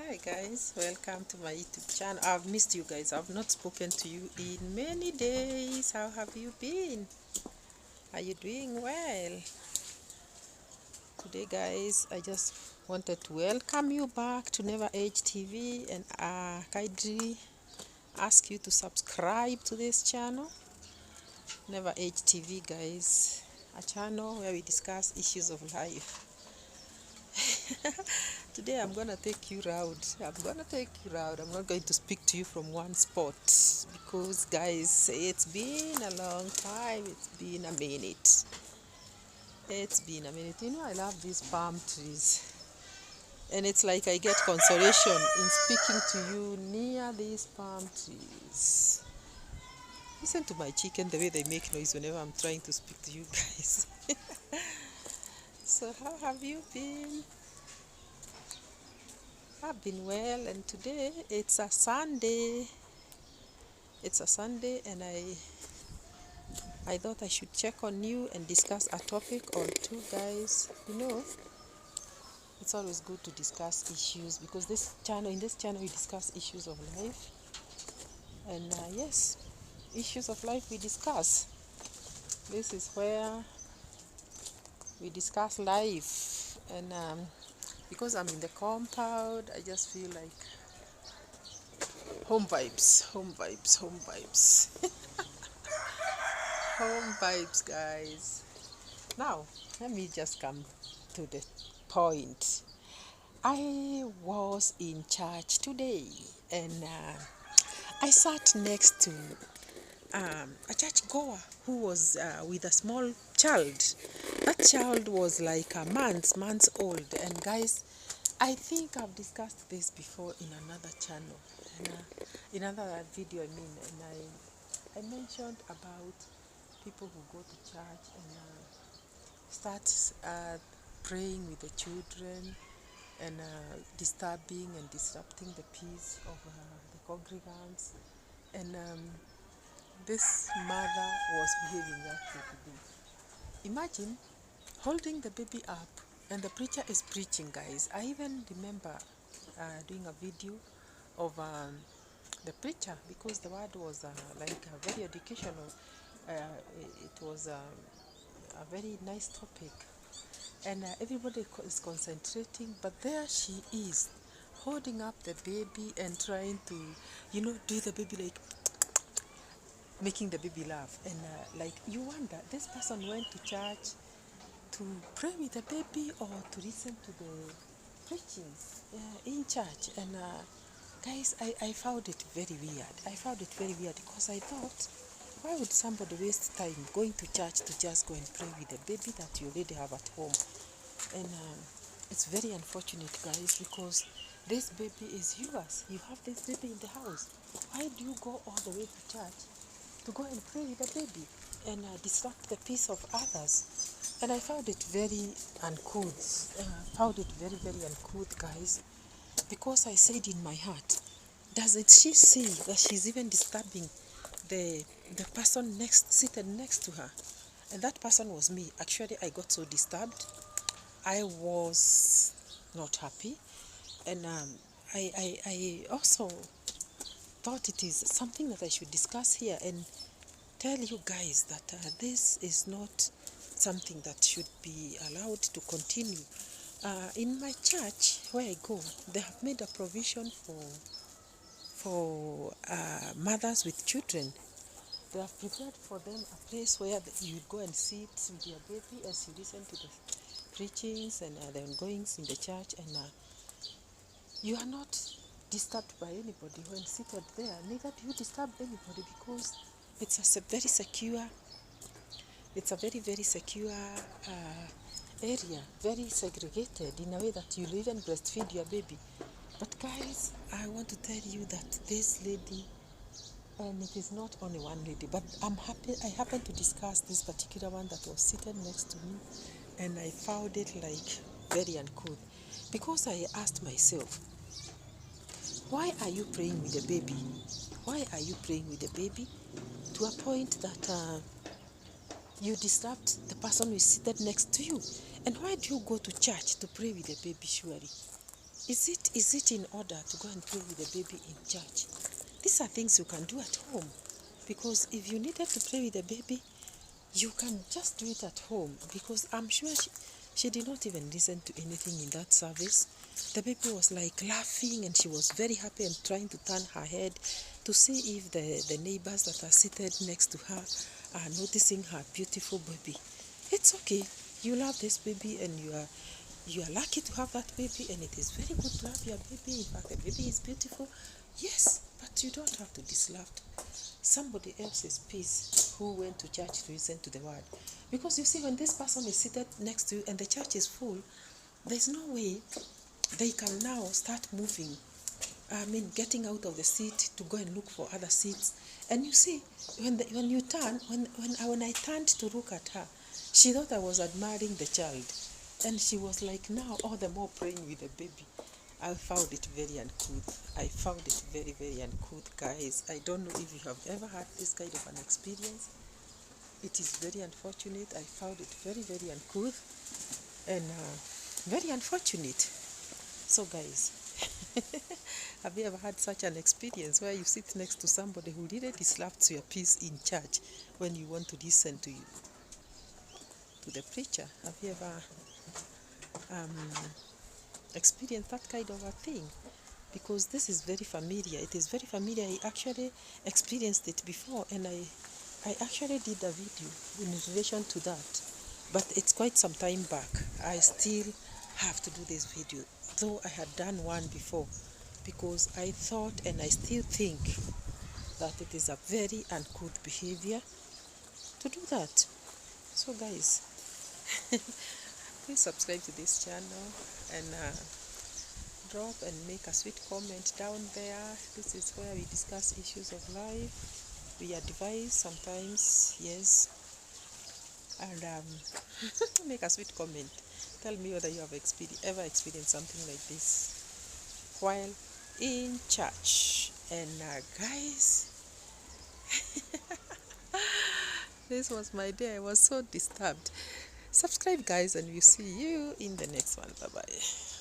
Hi guys, welcome to my YouTube channel. I've missed you guys. I've not spoken to you in many days. How have you been? Are you doing well? Today guys, I just wanted to welcome you back to Never Age TV and kindly ask you to subscribe to this channel. Never Age TV guys, a channel where we discuss issues of life. Today I'm gonna take you round. I'm not going to speak to you from one spot because guys, it's been a long time. It's been a minute. You know, I love these palm trees, and it's like I get consolation in speaking to you near these palm trees. Listen to my chicken, the way they make noise whenever I'm trying to speak to you guys. So how have you been? I've been well, and today it's a Sunday. And I thought I should check on you and discuss a topic or two, guys. You know, it's always good to discuss issues because in this channel we discuss issues of life. And yes, issues of life we discuss. This is where we discuss life. And because I'm in the compound, I just feel like home vibes. Home vibes, guys. Now, let me just come to the point. I was in church today, and I sat next to a churchgoer who was with a small child. That child was like months old. And guys, I think I've discussed this before in another channel, and, in another video. And I mentioned about people who go to church and start praying with the children and disturbing and disrupting the peace of the congregants. And this mother was behaving that way today. Imagine holding the baby up and the preacher is preaching, guys. I even remember doing a video of the preacher because the word was like a very educational. It was a very nice topic, and everybody is concentrating, but there she is holding up the baby and trying to, you know, do the baby, like making the baby laugh. And like, you wonder, this person went to church to pray with the baby or to listen to the preaching in church. And guys, I found it very weird because I thought, why would somebody waste time going to church to just go and pray with the baby that you already have at home? And it's very unfortunate, guys, because this baby is yours. You have this baby in the house. Why do you go all the way to church to go and pray with the baby and disrupt the peace of others? And I found it very uncouth. Very uncouth, guys, because I said in my heart, doesn't she see that she's even disturbing the person seated next to her? And that person was me. Actually, I got so disturbed. I was not happy. And I also thought it is something that I should discuss here and tell you guys that this is not something that should be allowed to continue. In my church where I go, they have made a provision for mothers with children. They have prepared for them a place where you go and sit with your baby as you listen to the preachings and the ongoings in the church, and you are not disturbed by anybody when seated there. Neither do you disturb anybody because it's a very secure. It's a very secure area, very segregated in a way that you'll even breastfeed your baby. But guys, I want to tell you that this lady, and it is not only one lady, but I happened to discuss this particular one that was seated next to me, and I found it like very uncouth, because I asked myself, why are you praying with the baby? Why are you praying with the baby to a point that you disrupt the person who is seated next to you? And why do you go to church to pray with the baby, surely? Is it in order to go and play with the baby in church? These are things you can do at home, because if you needed to play with the baby, you can just do it at home, because I'm sure she did not even listen to anything in that service. The baby was like laughing, and she was very happy and trying to turn her head to see if the neighbors that are seated next to her are noticing her beautiful baby. It's okay. You love this baby, and you are lucky to have that baby, and it is very good to have your baby. In fact, the baby is beautiful. Yes, but you don't have to disrupt somebody else's peace who went to church to listen to the word. Because you see, when this person is seated next to you and the church is full, there's no way they can now start moving. Getting out of the seat to go and look for other seats. And you see, when I turned to look at her, she thought I was admiring the child, and she was like, now all the more praying with the baby. I found it very uncouth. I found it very, very uncouth, guys. I don't know if you have ever had this kind of an experience. It is very unfortunate. I found it very, very uncouth and very unfortunate. So, guys, have you ever had such an experience where you sit next to somebody who really disrupts your peace in church when you want to listen to the preacher? Have you ever experienced that kind of a thing? Because this is very familiar. It is very familiar. I actually experienced it before, and I actually did a video in relation to that. But it's quite some time back. I still have to do this video, though I had done one before, because I thought, and I still think, that it is a very uncouth behavior to do that. So, guys, please subscribe to this channel and drop and make a sweet comment down there. This is where we discuss issues of life. We advise sometimes, yes. And make a sweet comment. Tell me whether you have ever experienced something like this while in church. And guys, this was my day. I was so disturbed. Subscribe, guys, and we'll see you in the next one. Bye bye.